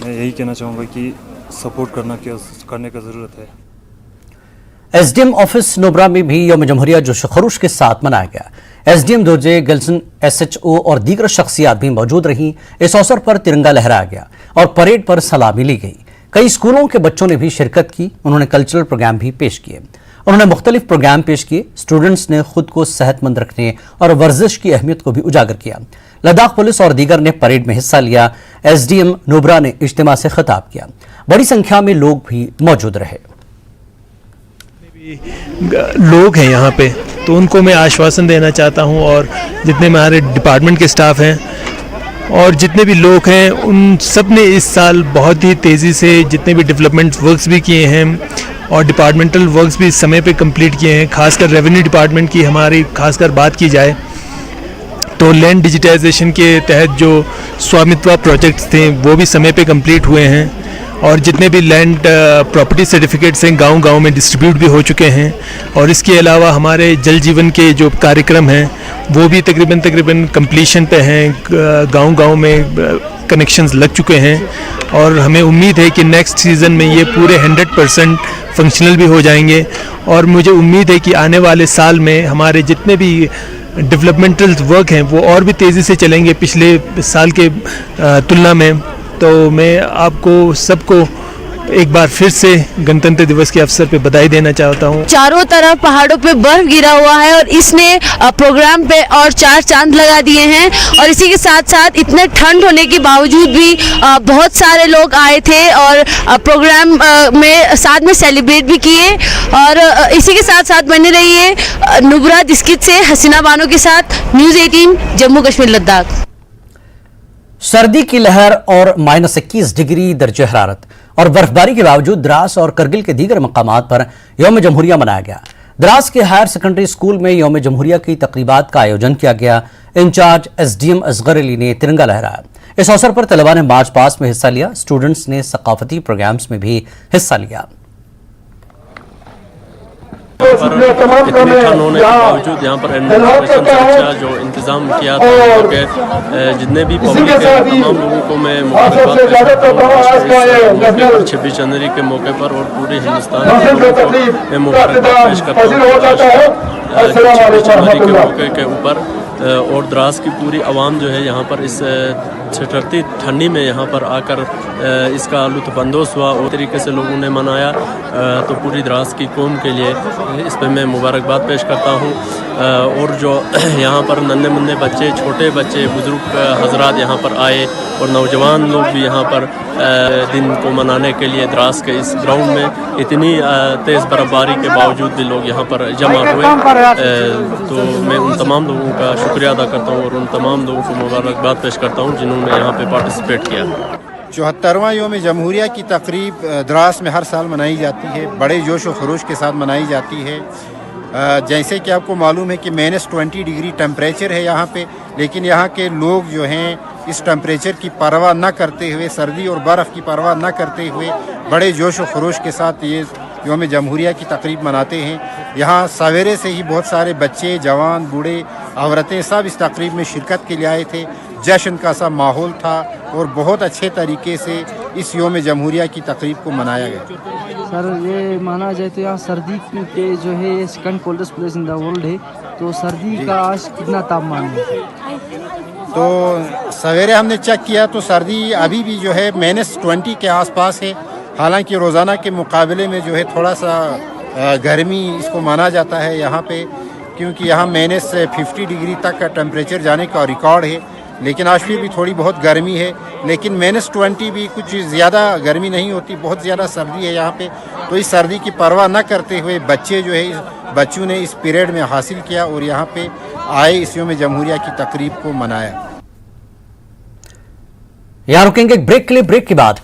मैं यही कहना चाहूँगा कि सपोर्ट करने का ज़रूरत है। एसडीएम ऑफिस नोबरा में भी यौम जमहूरिया जोश खरूश के साथ मनाया गया। एसडीएम दोजे गल्सन एसएचओ और दीगर शख्सियात भी मौजूद रहीं। इस अवसर पर तिरंगा लहराया गया और परेड पर सलामी ली गई। कई स्कूलों के बच्चों ने भी शिरकत की। उन्होंने कल्चरल प्रोग्राम भी पेश किए। उन्होंने मुख्तलिफ प्रोग्राम पेश किए। स्टूडेंट्स ने खुद को सेहतमंद रखने और वर्जिश की अहमियत को भी उजागर किया। लद्दाख पुलिस और दीगर ने परेड में हिस्सा लिया। एसडीएम नोबरा ने इज्तिमा से खिताब किया। बड़ी संख्या में लोग भी मौजूद रहे। लोग हैं यहाँ पे, तो उनको मैं आश्वासन देना चाहता हूँ, और जितने हमारे डिपार्टमेंट के स्टाफ हैं और जितने भी लोग हैं, उन सब ने इस साल बहुत ही तेज़ी से जितने भी डेवलपमेंट वर्क्स भी किए हैं और डिपार्टमेंटल वर्क्स भी समय पे कंप्लीट किए हैं। खासकर रेवेन्यू डिपार्टमेंट की हमारी खासकर बात की जाए तो लैंड डिजिटाइजेशन के तहत जो स्वामित्व प्रोजेक्ट्स थे वो भी समय पे कंप्लीट हुए हैं, और जितने भी लैंड प्रॉपर्टी सर्टिफिकेट्स हैं गांव-गांव में डिस्ट्रीब्यूट भी हो चुके हैं। और इसके अलावा हमारे जल जीवन के जो कार्यक्रम हैं वो भी तकरीबन कंप्लीशन पे हैं। गांव-गांव में कनेक्शंस लग चुके हैं, और हमें उम्मीद है कि नेक्स्ट सीज़न में ये पूरे 100% फंक्शनल भी हो जाएंगे। और मुझे उम्मीद है कि आने वाले साल में हमारे जितने भी डेवलपमेंटल वर्क हैं वो और भी तेज़ी से चलेंगे पिछले साल के तुलना में। तो मैं आपको सबको एक बार फिर से गणतंत्र दिवस के अवसर पे बधाई देना चाहता हूँ। चारों तरफ पहाड़ों पे बर्फ गिरा हुआ है और इसने प्रोग्राम पे और 4 चांद लगा दिए हैं। और इसी के साथ साथ इतने ठंड होने के बावजूद भी बहुत सारे लोग आए थे और प्रोग्राम में साथ में सेलिब्रेट भी किए। और इसी के साथ साथ बने रहिए नुब्रा डिस्ट्रिक्ट से हसीना बानो के साथ, न्यूज़ 18 जम्मू कश्मीर लद्दाख। सर्दी की लहर और -21 डिग्री दर्जे हरारत और बर्फबारी के बावजूद द्रास और करगिल के दीगर मकामात पर यौम जमहूरिया मनाया गया। द्रास के हायर सेकेंडरी स्कूल में यौम जमहूरिया की तकरीबात का आयोजन किया गया। इंचार्ज एसडीएम असगर अली ने तिरंगा लहराया। इस अवसर पर तलबा ने मार्च पास्ट में हिस्सा लिया। स्टूडेंट्स ने सकाफती प्रोग्राम्स में भी हिस्सा लिया। इतनी ठंड होने के बावजूद यहाँ पर एडमिनिस्ट्रेशन से अच्छा जो इंतज़ाम किया था, क्योंकि जितने भी पब्लिक है तमाम लोगों को मैं मुबारकबाद पेश करता हूँ 26 जनवरी के मौके पर, और पूरे हिंदुस्तान के लोगों को मैं मुबारकबाद पेश करता हूँ 26 जनवरी के मौके के ऊपर। और द्रास की पूरी आवाम जो है यहाँ पर इस ठंडी ठंडी में यहाँ पर आकर इसका लुत्फ़अंदोज़ हुआ और तरीके से लोगों ने मनाया। तो पूरी द्रास की कौम के लिए इस पर मैं मुबारकबाद पेश करता हूँ। और जो यहाँ पर नन्हे मुन्ने बच्चे, छोटे बच्चे, बुज़ुर्ग हजरात यहाँ पर आए और नौजवान लोग भी यहाँ पर दिन को मनाने के लिए द्रास के इस ग्राउंड में इतनी तेज़ बर्फबारी के बावजूद भी लोग यहाँ पर जमा हुए। तो मैं उन तमाम लोगों का शुक्रिया अदा करता हूँ और उन तमाम लोगों को मुबारकबाद पेश करता हूँ जिन्होंने यहाँ पे पार्टिसिपेट किया। 74वां यौम जमहूरिया की तकरीब द्रास में हर साल मनाई जाती है, बड़े जोश व खरोश के साथ मनाई जाती है। जैसे कि आपको मालूम है कि -20 डिग्री टेम्परेचर है यहाँ पे, लेकिन यहाँ के लोग जो हैं इस टेम्परेचर की परवाह न करते हुए, सर्दी और बर्फ़ की परवाह न करते हुए बड़े जोश व खरोश के साथ ये यौम जमहूरिया की तकरीब मनाते हैं। यहाँ सवेरे से ही बहुत सारे बच्चे, जवान, बूढ़े, औरतें सब इस तकरीब में शिरकत के लिए आए थे। जश्न का सा माहौल था और बहुत अच्छे तरीके से इस यौम जमहूरिया की तकरीब को मनाया गया। सर ये माना जाए तो यहाँ सर्दी के जो है ये second coldest place in the world है, तो सर्दी का आज कितना तापमान है? तो सवेरे हमने चेक किया तो सर्दी अभी भी जो है -20 के आसपास है। हालांकि रोज़ाना के मुकाबले में जो है थोड़ा सा गर्मी इसको माना जाता है यहाँ पे, क्योंकि यहाँ -50 डिग्री तक का टेम्परेचर जाने का रिकॉर्ड है। लेकिन आज फिर भी थोड़ी बहुत गर्मी है, लेकिन -20 भी कुछ ज़्यादा गर्मी नहीं होती, बहुत ज़्यादा सर्दी है यहाँ पे। तो इस सर्दी की परवाह न करते हुए बच्चे जो है बच्चों ने इस पीरियड में हासिल किया और यहाँ पे आए इस यौम जमहूरिया की तकरीब को मनाया। यहाँ रुकेंगे एक ब्रेक के लिए। ब्रेक के बाद